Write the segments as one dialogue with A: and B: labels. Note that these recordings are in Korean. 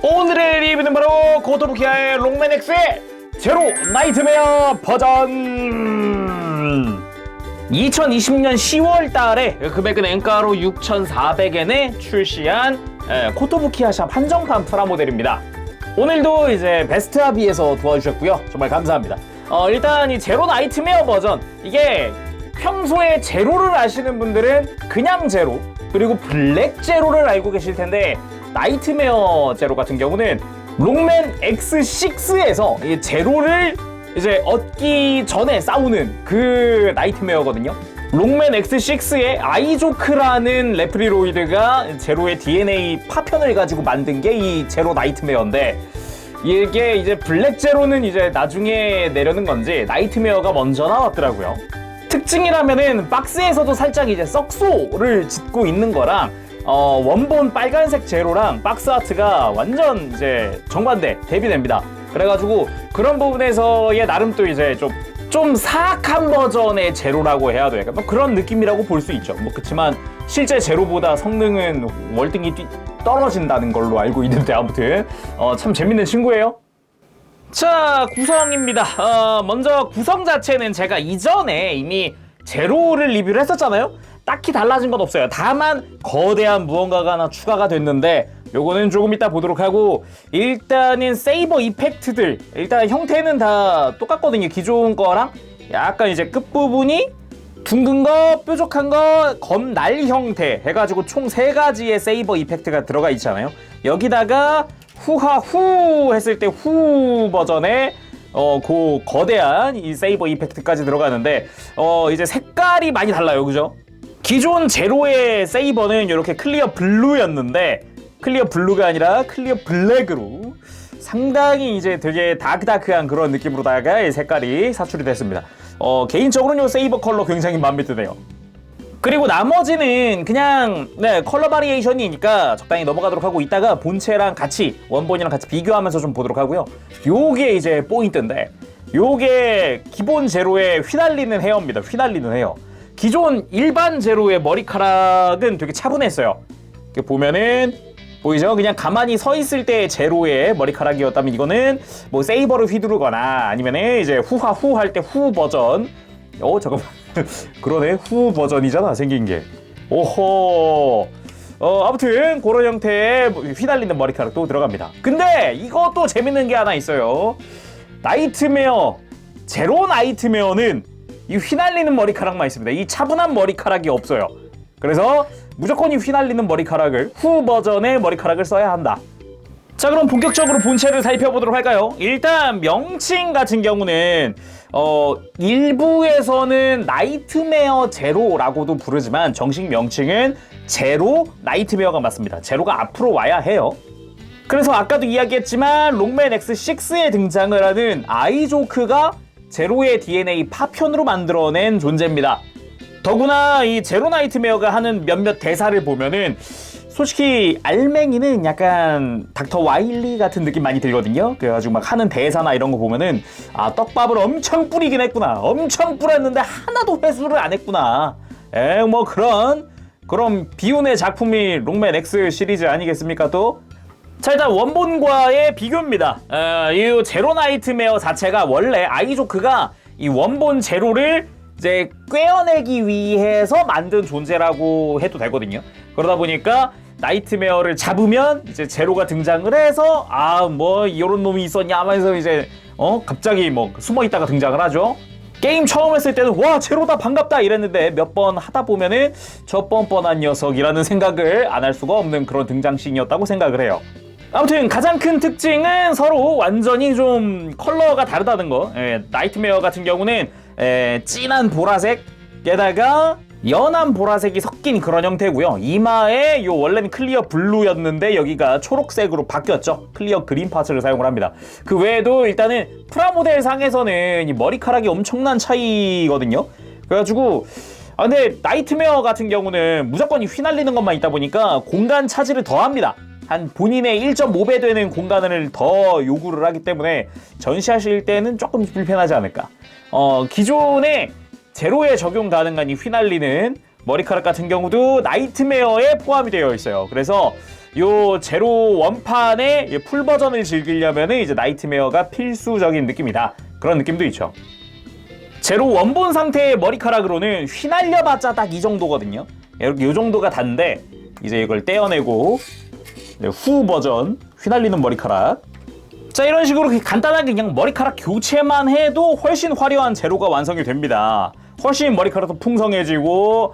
A: 오늘의 리뷰는 바로 코토부키아의 롱맨 X의 제로 나이트메어 버전. 2020년 10월 달에 금액은 엔가로 6,400엔에 출시한 코토부키아샵 한정판 프라모델입니다. 오늘도 이제 베스트아비에서 도와주셨고요. 정말 감사합니다. 일단 이 제로 나이트메어 버전, 이게 평소에 제로를 아시는 분들은 그냥 제로, 그리고 블랙 제로를 알고 계실 텐데, 나이트메어 제로 같은 경우는 롱맨 X6에서 이 제로를 이제 얻기 전에 싸우는 그 나이트메어거든요. 롱맨 X6의 아이조크라는 레프리로이드가 제로의 DNA 파편을 가지고 만든 게 이 제로 나이트메어인데, 이게 이제 블랙 제로는 이제 나중에 내려는 건지 나이트메어가 먼저 나왔더라고요. 특징이라면은 박스에서도 살짝 이제 썩소를 짓고 있는 거랑 원본 빨간색 제로랑 박스 아트가 완전 이제 정반대 대비됩니다. 그래가지고 그런 부분에서의 나름 또 이제 좀 사악한 버전의 제로라고 해야 돼. 뭐 그런 느낌이라고 볼 수 있죠. 뭐 그렇지만 실제 제로보다 성능은 월등히 떨어진다는 걸로 알고 있는데, 아무튼 참 재밌는 친구예요. 자, 구성입니다. 먼저 구성 자체는 제가 이전에 이미 제로를 리뷰를 했었잖아요. 딱히 달라진 건 없어요. 다만 거대한 무언가가 하나 추가가 됐는데, 요거는 조금 이따 보도록 하고, 일단은 세이버 이펙트들, 일단 형태는 다 똑같거든요. 기존 거랑 약간 이제 끝부분이 둥근 거, 뾰족한 거, 검날 형태 해가지고 총 3가지의 세이버 이펙트가 들어가 있잖아요. 여기다가 후하후 했을 때 후 버전의 그 거대한 이 세이버 이펙트까지 들어가는데, 이제 색깔이 많이 달라요. 그죠? 기존 제로의 세이버는 이렇게 클리어 블루였는데, 클리어 블루가 아니라 클리어 블랙으로 상당히 이제 되게 다크다크한 그런 느낌으로다가 색깔이 사출이 됐습니다. 개인적으로는 이 세이버 컬러 굉장히 마음에 드네요. 그리고 나머지는 그냥 컬러 바리에이션이니까 적당히 넘어가도록 하고, 이따가 본체랑 같이 원본이랑 같이 비교하면서 좀 보도록 하고요. 요게 이제 포인트인데, 요게 기본 제로의 휘날리는 헤어입니다. 휘날리는 헤어. 기존 일반 제로의 머리카락은 되게 차분했어요. 이렇게 보면은 보이죠? 그냥 가만히 서 있을 때 제로의 머리카락이었다면, 이거는 뭐 세이버를 휘두르거나 아니면은 이제 후하후 할 때 후 버전. 잠깐만. 그러네. 후 버전이잖아, 생긴 게. 오호. 아무튼 그런 형태의 휘날리는 머리카락도 들어갑니다. 근데 이것도 재밌는 게 하나 있어요. 나이트메어, 제로 나이트메어는 이 휘날리는 머리카락만 있습니다. 이 차분한 머리카락이 없어요. 그래서 무조건 이 휘날리는 머리카락을, 후 버전의 머리카락을 써야 한다. 자, 그럼 본격적으로 본체를 살펴보도록 할까요? 일단 명칭 같은 경우는 일부에서는 나이트메어 제로라고도 부르지만, 정식 명칭은 제로 나이트메어가 맞습니다. 제로가 앞으로 와야 해요. 그래서 아까도 이야기했지만 롱맨 X6에 등장을 하는 아이조크가 제로의 DNA 파편으로 만들어낸 존재입니다. 더구나 이 제로 나이트메어가 하는 몇몇 대사를 보면은 솔직히 알맹이는 약간 닥터 와일리 같은 느낌 많이 들거든요. 그래가지고 막 하는 대사나 이런 거 보면은, 아, 떡밥을 엄청 뿌리긴 했구나, 엄청 뿌렸는데 하나도 회수를 안 했구나, 뭐 그런 비운의 작품이 롱맨 X 시리즈 아니겠습니까 또? 자, 일단 원본과의 비교입니다. 이 제로 나이트메어 자체가 원래 아이조크가 이 원본 제로를 이제 꿰어내기 위해서 만든 존재라고 해도 되거든요. 그러다 보니까 나이트메어를 잡으면 이제 제로가 등장을 해서, 뭐 이런 놈이 있었냐 하면서 이제 갑자기 뭐 숨어 있다가 등장을 하죠. 게임 처음 했을 때는 와, 제로다, 반갑다 이랬는데 몇 번 하다 보면은 저 뻔뻔한 녀석이라는 생각을 안 할 수가 없는 그런 등장씬이었다고 생각을 해요. 아무튼 가장 큰 특징은 서로 완전히 좀 컬러가 다르다는 거. 나이트메어 같은 경우는 진한 보라색에다가 연한 보라색이 섞인 그런 형태고요. 이마에 원래는 클리어 블루였는데 여기가 초록색으로 바뀌었죠. 클리어 그린 파츠를 사용을 합니다. 그 외에도 일단은 프라모델 상에서는 이 머리카락이 엄청난 차이거든요. 그래가지고 근데 나이트메어 같은 경우는 무조건 이 휘날리는 것만 있다 보니까 공간 차지를 더 합니다. 한 본인의 1.5배 되는 공간을 더 요구를 하기 때문에 전시하실 때는 조금 불편하지 않을까. 기존에 제로에 적용 가능한 이 휘날리는 머리카락 같은 경우도 나이트메어에 포함이 되어 있어요. 그래서 요 제로 원판의 풀 버전을 즐기려면은 이제 나이트메어가 필수적인 느낌이다. 그런 느낌도 있죠. 제로 원본 상태의 머리카락으로는 휘날려봤자 딱 이 정도거든요. 이렇게 요 정도가 단데 이제 이걸 떼어내고 후 버전 휘날리는 머리카락. 자, 이런 식으로 간단하게 그냥 머리카락 교체만 해도 훨씬 화려한 제로가 완성이 됩니다. 훨씬 머리카락도 풍성해지고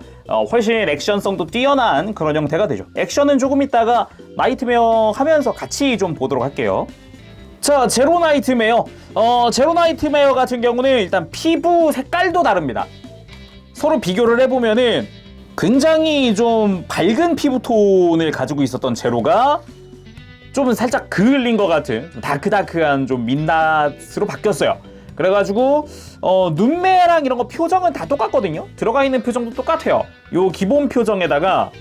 A: 훨씬 액션성도 뛰어난 그런 형태가 되죠. 액션은 조금 있다가 나이트메어 하면서 같이 좀 보도록 할게요. 자, 제로 나이트메어. 제로 나이트메어 같은 경우는 일단 피부 색깔도 다릅니다. 서로 비교를 해보면은 굉장히 좀 밝은 피부톤을 가지고 있었던 제로가 좀 살짝 그을린 것 같은 다크다크한 좀 민낯으로 바뀌었어요. 그래가지고 눈매랑 이런 거 표정은 다 똑같거든요. 들어가 있는 표정도 똑같아요. 요 기본 표정에다가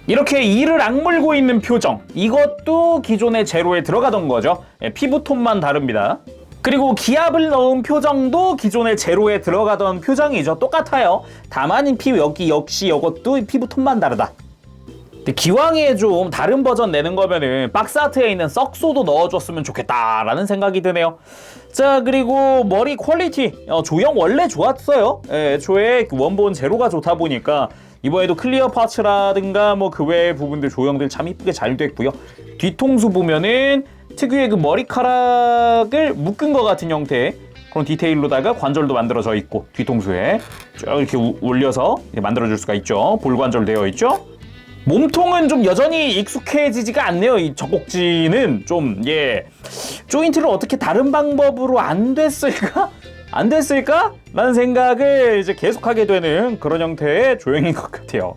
A: 이렇게 이를 악물고 있는 표정, 이것도 기존의 제로에 들어가던 거죠. 피부톤만 다릅니다. 그리고 기압을 넣은 표정도 기존의 제로에 들어가던 표정이죠. 똑같아요. 다만 여기 역시 이것도 피부톤만 다르다. 근데 기왕에 좀 다른 버전 내는 거면은 박스아트에 있는 썩소도 넣어줬으면 좋겠다라는 생각이 드네요. 자, 그리고 머리 퀄리티 조형 원래 좋았어요. 애초에 원본 제로가 좋다 보니까 이번에도 클리어 파츠라든가 뭐 그 외의 부분들 조형들 참 이쁘게 잘 됐고요. 뒤통수 보면은 특유의 그 머리카락을 묶은 것 같은 형태의 그런 디테일로다가 관절도 만들어져 있고 뒤통수에 쭉 이렇게 올려서 만들어줄 수가 있죠. 볼관절 되어 있죠. 몸통은 좀 여전히 익숙해지지가 않네요. 이 젖꼭지는 좀 조인트를 어떻게 다른 방법으로 안 됐을까? 라는 생각을 이제 계속하게 되는 그런 형태의 조형인 것 같아요.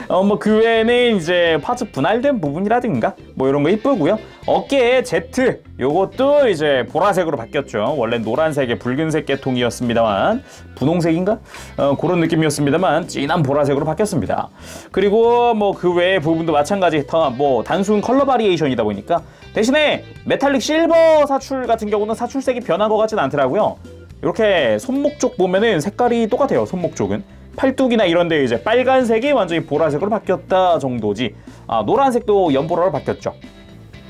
A: 뭐 그 외에는 이제 파츠 분할된 부분이라든가 뭐 이런 거 이쁘고요. 어깨에 Z 요것도 이제 보라색으로 바뀌었죠. 원래 노란색에 붉은색 계통이었습니다만 분홍색인가? 그런 느낌이었습니다만 진한 보라색으로 바뀌었습니다. 그리고 뭐 그 외의 부분도 마찬가지 뭐 단순 컬러 바리에이션이다 보니까 대신에 메탈릭 실버 사출 같은 경우는 사출색이 변한 것 같진 않더라고요. 이렇게 손목 쪽 보면은 색깔이 똑같아요. 손목 쪽은 팔뚝이나 이런 데 이제 빨간색이 완전히 보라색으로 바뀌었다 정도지. 노란색도 연보라로 바뀌었죠.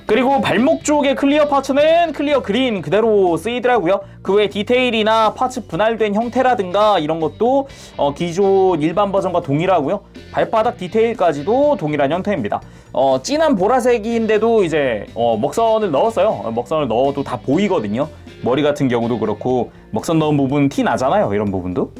A: 그리고 발목 쪽의 클리어 파츠는 클리어 그린 그대로 쓰이더라고요. 그 외 디테일이나 파츠 분할된 형태라든가 이런 것도 기존 일반 버전과 동일하고요. 발바닥 디테일까지도 동일한 형태입니다. 진한 보라색인데도 이제 먹선을 넣었어요. 먹선을 넣어도 다 보이거든요. 머리 같은 경우도 그렇고 먹선 넣은 부분 티 나잖아요. 이런 부분도.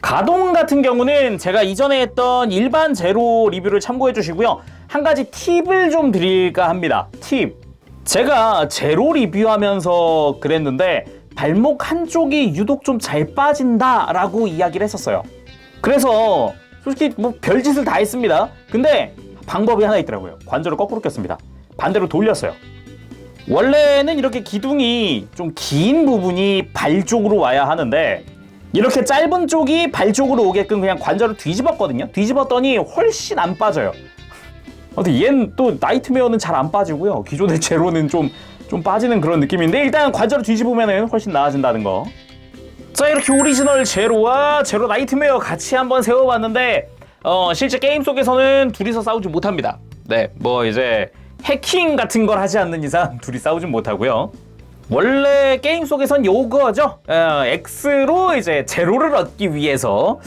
A: 가동 같은 경우는 제가 이전에 했던 일반 제로 리뷰를 참고해 주시고요. 한 가지 팁을 좀 드릴까 합니다. 팁. 제가 제로 리뷰하면서 그랬는데 발목 한쪽이 유독 좀 잘 빠진다라고 이야기를 했었어요. 그래서 솔직히 뭐 별짓을 다 했습니다. 근데 방법이 하나 있더라고요. 관절을 거꾸로 꼈습니다. 반대로 돌렸어요. 원래는 이렇게 기둥이 좀 긴 부분이 발 쪽으로 와야 하는데 이렇게 짧은 쪽이 발 쪽으로 오게끔 그냥 관절을 뒤집었거든요. 뒤집었더니 훨씬 안 빠져요. 근데 얘는 또 나이트메어는 잘 안 빠지고요. 기존의 제로는 좀 빠지는 그런 느낌인데 일단 관절을 뒤집으면 훨씬 나아진다는 거. 자, 이렇게 오리지널 제로와 제로 나이트메어 같이 한번 세워봤는데 실제 게임 속에서는 둘이서 싸우지 못합니다. 네, 뭐 이제 해킹 같은 걸 하지 않는 이상 둘이 싸우진 못하고요. 원래 게임 속에선 요거죠. X로 이제 제로를 얻기 위해서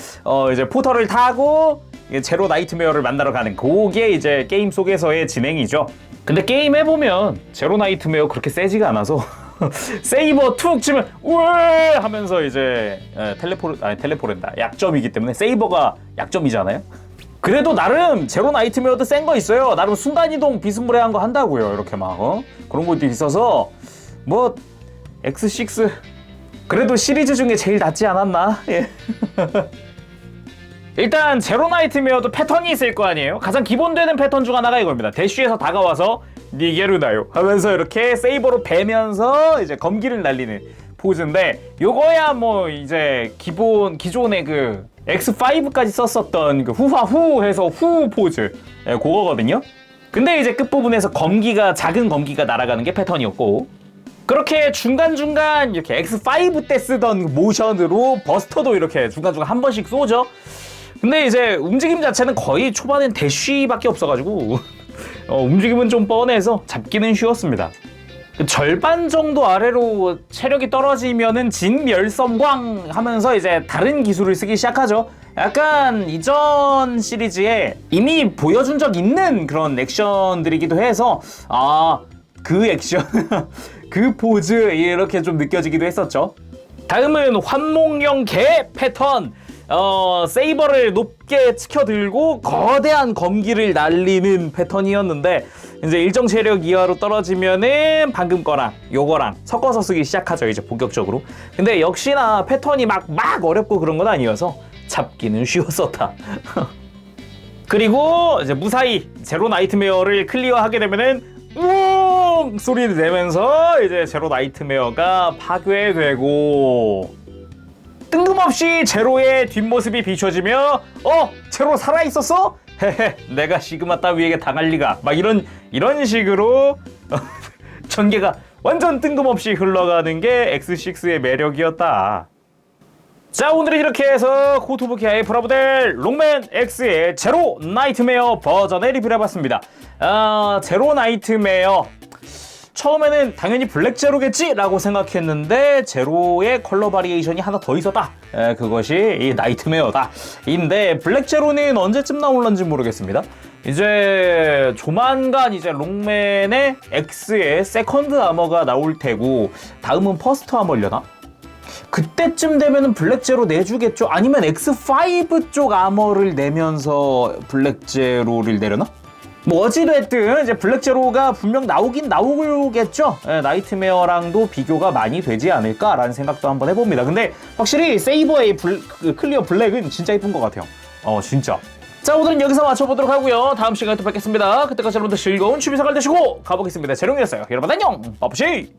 A: 이제 포털을 타고 제로 나이트메어를 만나러 가는 그게 이제 게임 속에서의 진행이죠. 근데 게임 해보면 제로 나이트메어 그렇게 세지가 않아서 세이버 툭 치면 우에 하면서 이제 텔레포랜다 약점이기 때문에 세이버가 약점이잖아요. 그래도 나름 제로 나이트메어도 센 거 있어요. 나름 순간이동 비스무리한 거 한다고요. 이렇게 막 그런 것도 있어서 뭐 X6 그래도 시리즈 중에 제일 낫지 않았나? 예. 일단 제로 나이트메어도 패턴이 있을 거 아니에요? 가장 기본되는 패턴 중 하나가 이겁니다. 대쉬에서 다가와서 니게르나요 하면서 이렇게 세이버로 베면서 이제 검기를 날리는 포즈인데 요거야 뭐 이제 기존의 그 X5까지 썼었던 그 후화후 해서 후 포즈 그거거든요. 근데 이제 끝부분에서 작은 검기가 날아가는 게 패턴이었고 그렇게 중간중간 이렇게 X5 때 쓰던 모션으로 버스터도 이렇게 중간중간 한 번씩 쏘죠. 근데 이제 움직임 자체는 거의 초반엔 대쉬밖에 없어가지고 움직임은 좀 뻔해서 잡기는 쉬웠습니다. 절반 정도 아래로 체력이 떨어지면은 진멸섬광 하면서 이제 다른 기술을 쓰기 시작하죠. 약간 이전 시리즈에 이미 보여준 적 있는 그런 액션들이기도 해서 그 액션 그 포즈 이렇게 좀 느껴지기도 했었죠. 다음은 환몽령 개 패턴. 세이버를 높게 치켜들고 거대한 검기를 날리는 패턴이었는데 이제 일정 체력 이하로 떨어지면은 방금 거랑 요거랑 섞어서 쓰기 시작하죠, 이제 본격적으로. 근데 역시나 패턴이 막 어렵고 그런 건 아니어서 잡기는 쉬웠었다. 그리고 이제 무사히 제로 나이트메어를 클리어하게 되면은 우웅 소리를 내면서 이제 제로 나이트메어가 파괴되고 뜬금없이 제로의 뒷모습이 비춰지며 제로 살아있었어? 헤헤 내가 시그마 따위에게 당할 리가 막 이런 식으로 전개가 완전 뜬금없이 흘러가는 게 X6의 매력이었다. 자, 오늘은 이렇게 해서 코토부키아의 프라모델 롱맨 X의 제로 나이트메어 버전을 리뷰해봤습니다. 제로 나이트메어 처음에는 당연히 블랙 제로겠지? 라고 생각했는데 제로의 컬러 바리에이션이 하나 더 있었다. 그것이 이 나이트메어다. 인데 블랙 제로는 언제쯤 나올런지 모르겠습니다. 이제 조만간 이제 롱맨의 X의 세컨드 아머가 나올 테고 다음은 퍼스트 아머려나? 그때쯤 되면은 블랙 제로 내주겠죠? 아니면 X5 쪽 아머를 내면서 블랙 제로를 내려나? 뭐 어찌됐든 이제 블랙 제로가 분명 나오긴 나오겠죠. 나이트메어랑도 비교가 많이 되지 않을까라는 생각도 한번 해봅니다. 근데 확실히 세이버의 클리어 블랙은 진짜 이쁜 것 같아요. 진짜. 자, 오늘은 여기서 마쳐보도록 하고요. 다음 시간에 또 뵙겠습니다. 그때까지 여러분들 즐거운 취미생활 되시고 가보겠습니다. 재롱이었어요. 여러분 안녕. 빠쁘시.